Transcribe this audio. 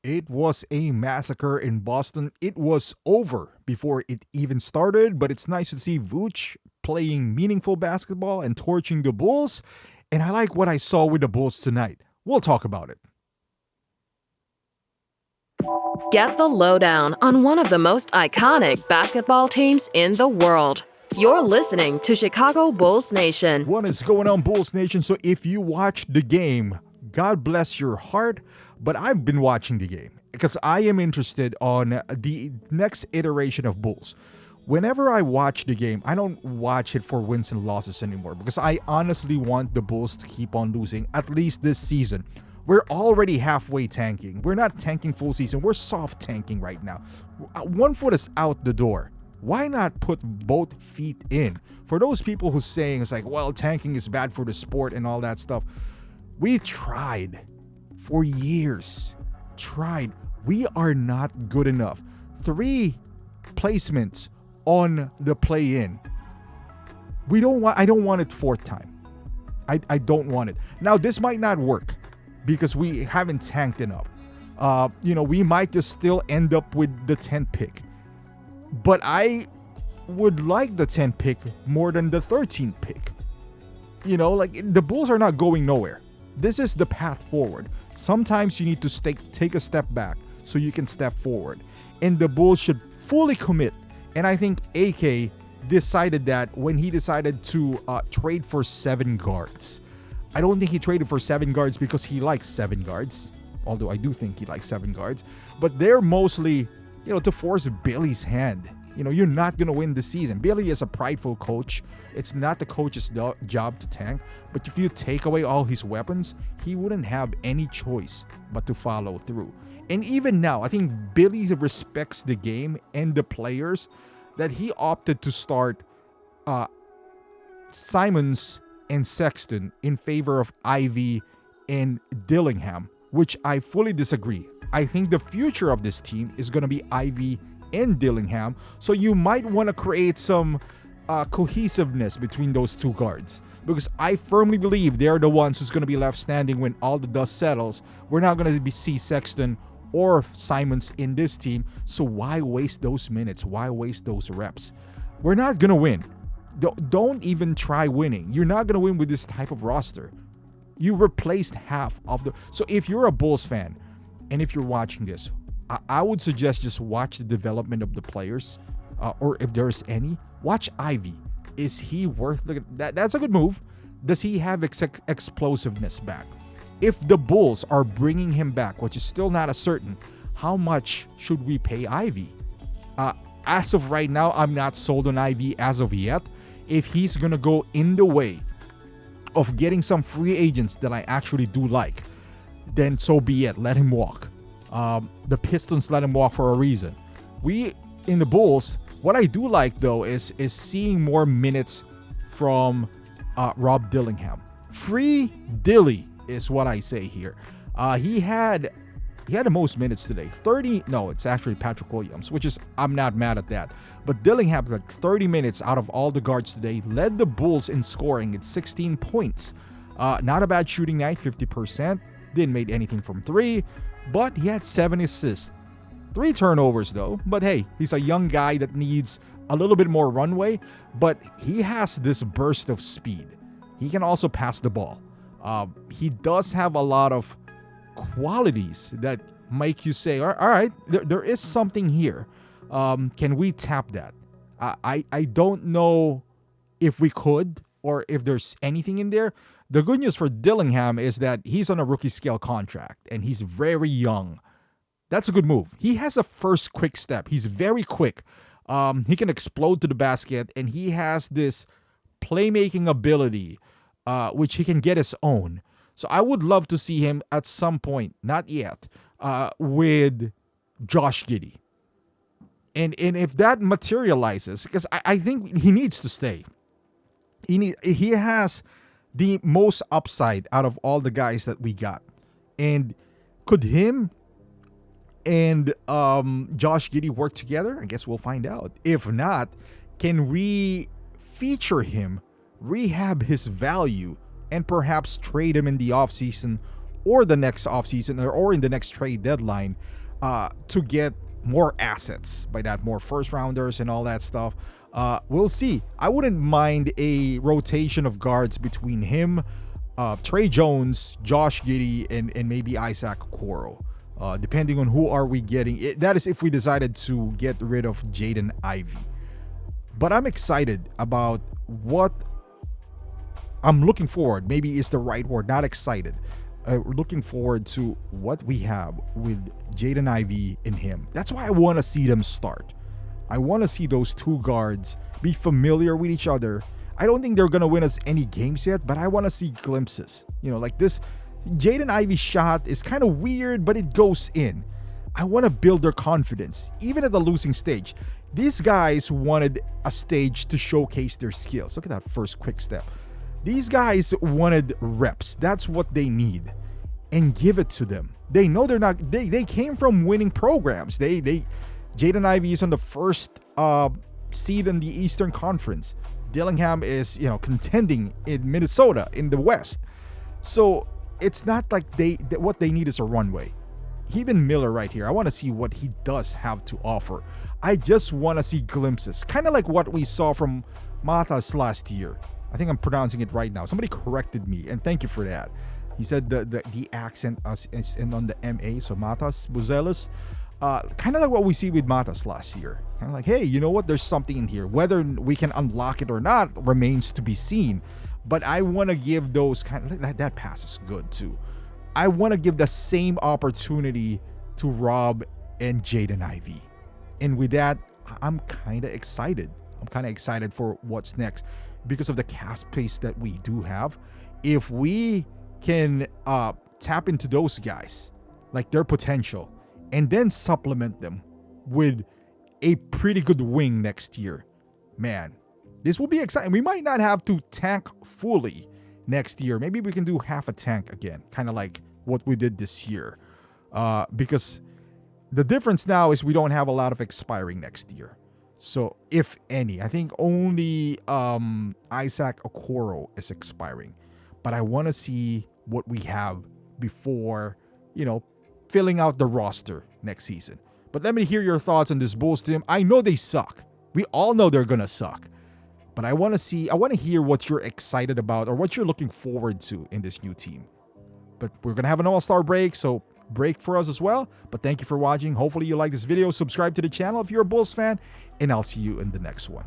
It was a massacre in Boston. It was over before it even started, but it's nice to see Vooch playing meaningful basketball and torching the Bulls. And I like what I saw with the Bulls tonight. We'll talk about it. Get the lowdown on one of the most iconic basketball teams in the world. You're listening to Chicago Bulls Nation. What is going on, Bulls Nation? So if you watched the game, God bless your heart. But I've been watching the game because I am interested on the next iteration of Bulls. Whenever I watch the game, I don't watch it for wins and losses anymore because I honestly want the Bulls to keep on losing, at least this season. We're already halfway tanking. We're not tanking full season. We're soft tanking right now. One foot is out the door. Why not put both feet in? For those people who's saying it's like, well, tanking is bad for the sport and all that stuff. We tried. For years, we are not good enough. 3 placements on the play-in. I don't want it 4th time. I don't want it. Now, this might not work because we haven't tanked enough. We might just still end up with the 10th pick. But I would like the 10th pick more than the 13th pick. The Bulls are not going nowhere. This is the path forward. Sometimes you need to take a step back so you can step forward. And the Bulls should fully commit. And I think AK decided that when he decided to trade for 7 guards. I don't think he traded for 7 guards because he likes 7 guards. Although I do think he likes 7 guards. But they're mostly, to force Billy's hand. You're not going to win this season. Billy is a prideful coach. It's not the coach's job to tank. But if you take away all his weapons, he wouldn't have any choice but to follow through. And even now, I think Billy respects the game and the players that he opted to start Simons and Sexton in favor of Ivy and Dillingham, which I fully disagree. I think the future of this team is going to be Ivy and Dillingham, so you might want to create some cohesiveness between those 2 guards, because I firmly believe they're the ones who's going to be left standing when all the dust settles. We're not going to see Sexton or Simons in this team, so why waste those minutes? Why waste those reps? We're not going to win. Don't even try winning. You're not going to win with this type of roster. You replaced half of the... So if you're a Bulls fan, and if you're watching this, I would suggest just watch the development of the players, or if there's any, watch Ivy. Is he worth that's a good move. Does he have explosiveness back? If the Bulls are bringing him back, which is still not a certain, how much should we pay Ivy? As of right now, I'm not sold on Ivy as of yet. If he's gonna go in the way of getting some free agents that I actually do like, then so be it. Let him walk. The Pistons let him walk for a reason. We, in the Bulls, what I do like, though, is seeing more minutes from Rob Dillingham. Free Dilly is what I say here. He had the most minutes today. 30, no, it's actually Patrick Williams, which is, I'm not mad at that. But Dillingham had 30 minutes out of all the guards today, led the Bulls in scoring at 16 points. Not a bad shooting night, 50%. Didn't make anything from 3. But he had 7 assists. 3 turnovers, though. But hey, he's a young guy that needs a little bit more runway. But he has this burst of speed. He can also pass the ball. He does have a lot of qualities that make you say, all right, there is something here. Can we tap that? I don't know if we could or if there's anything in there. The good news for Dillingham is that he's on a rookie scale contract and he's very young. That's a good move. He has a first quick step. He's very quick. He can explode to the basket and he has this playmaking ability, which he can get his own. So I would love to see him at some point, not yet, with Josh Giddey. And if that materializes, because I think he needs to stay. He has the most upside out of all the guys that we got. And could him and Josh Giddey work together? I guess we'll find out. If not, can we feature him, rehab his value, and perhaps trade him in the offseason or the next offseason or in the next trade deadline to get more assets. By that, more first rounders and all that stuff. We'll see. I wouldn't mind a rotation of guards between him, Trey Jones, Josh Giddey, and maybe Isaac Okoro. Depending on who are we getting. That is if we decided to get rid of Jaden Ivey. But I'm excited about what I'm looking forward. Maybe is the right word, not excited. Looking forward to what we have with Jaden Ivey and him. That's why I want to see them start. I want to see those two guards be familiar with each other. I don't think they're going to win us any games yet, but I want to see glimpses. Like this Jaden Ivey shot is kind of weird, but it goes in. I want to build their confidence, even at the losing stage. These guys wanted a stage to showcase their skills. Look at that first quick step. These guys wanted reps. That's what they need. And give it to them. They know they're not, they came from winning programs. Jaden Ivey is on the first seed in the Eastern Conference. Dillingham is, contending in Minnesota in the West. So it's not like what they need is a runway. Even Miller right here, I want to see what he does have to offer. I just want to see glimpses. Kind of like what we saw from Matas last year. I think I'm pronouncing it right now. Somebody corrected me, and thank you for that. He said the accent is on the MA, so Matas Buzelis. Kind of like what we see with Matas last year. Kind of like, hey, you know what? There's something in here. Whether we can unlock it or not remains to be seen. But I want to give those that pass is good too. I want to give the same opportunity to Rob and Jaden Ivey. And with that, I'm kind of excited. I'm kind of excited for what's next because of the cap space that we do have. If we can tap into those guys, like their potential, and then supplement them with a pretty good wing next year, man, this will be exciting. We might not have to tank fully next year. Maybe we can do half a tank again, kind of like what we did this year. Because the difference now is we don't have a lot of expiring next year. So if any, I think only Isaac Okoro is expiring. But I want to see what we have before, filling out the roster next season. But let me hear your thoughts on this Bulls team. I know they suck. We all know they're going to suck. But I want to hear what you're excited about or what you're looking forward to in this new team. But we're going to have an all-star break, so break for us as well. But thank you for watching. Hopefully you like this video. Subscribe to the channel if you're a Bulls fan, and I'll see you in the next one.